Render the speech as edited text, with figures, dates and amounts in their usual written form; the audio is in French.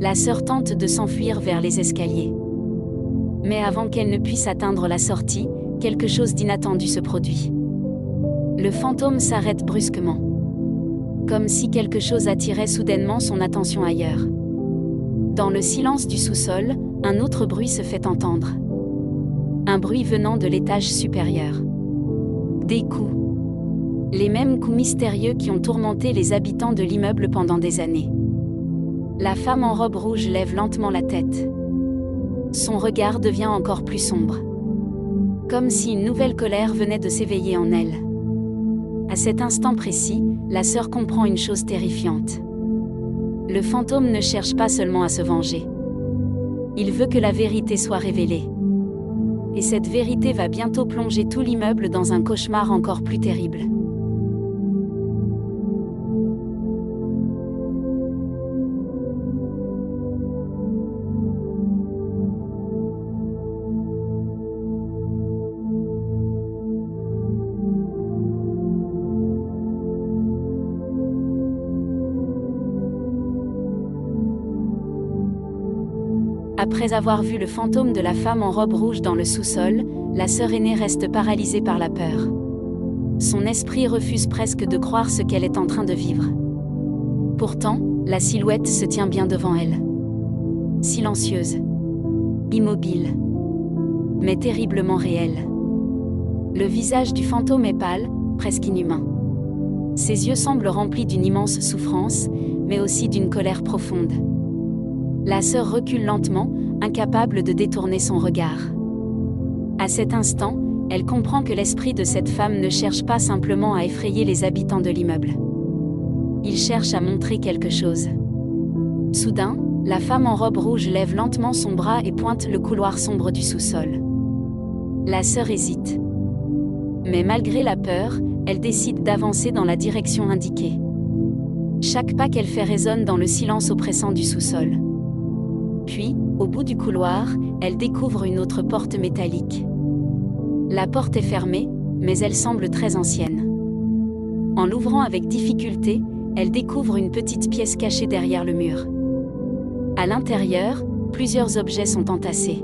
La sœur tente de s'enfuir vers les escaliers. Mais avant qu'elle ne puisse atteindre la sortie, quelque chose d'inattendu se produit. Le fantôme s'arrête brusquement. Comme si quelque chose attirait soudainement son attention ailleurs. Dans le silence du sous-sol, un autre bruit se fait entendre. Un bruit venant de l'étage supérieur. Des coups. Les mêmes coups mystérieux qui ont tourmenté les habitants de l'immeuble pendant des années. La femme en robe rouge lève lentement la tête. Son regard devient encore plus sombre. Comme si une nouvelle colère venait de s'éveiller en elle. À cet instant précis, la sœur comprend une chose terrifiante. Le fantôme ne cherche pas seulement à se venger. Il veut que la vérité soit révélée. Et cette vérité va bientôt plonger tout l'immeuble dans un cauchemar encore plus terrible. Après avoir vu le fantôme de la femme en robe rouge dans le sous-sol, la sœur aînée reste paralysée par la peur. Son esprit refuse presque de croire ce qu'elle est en train de vivre. Pourtant, la silhouette se tient bien devant elle. Silencieuse. Immobile. Mais terriblement réelle. Le visage du fantôme est pâle, presque inhumain. Ses yeux semblent remplis d'une immense souffrance, mais aussi d'une colère profonde. La sœur recule lentement, incapable de détourner son regard. À cet instant, elle comprend que l'esprit de cette femme ne cherche pas simplement à effrayer les habitants de l'immeuble. Il cherche à montrer quelque chose. Soudain, la femme en robe rouge lève lentement son bras et pointe le couloir sombre du sous-sol. La sœur hésite. Mais malgré la peur, elle décide d'avancer dans la direction indiquée. Chaque pas qu'elle fait résonne dans le silence oppressant du sous-sol. Puis, au bout du couloir, elle découvre une autre porte métallique. La porte est fermée, mais elle semble très ancienne. En l'ouvrant avec difficulté, elle découvre une petite pièce cachée derrière le mur. À l'intérieur, plusieurs objets sont entassés.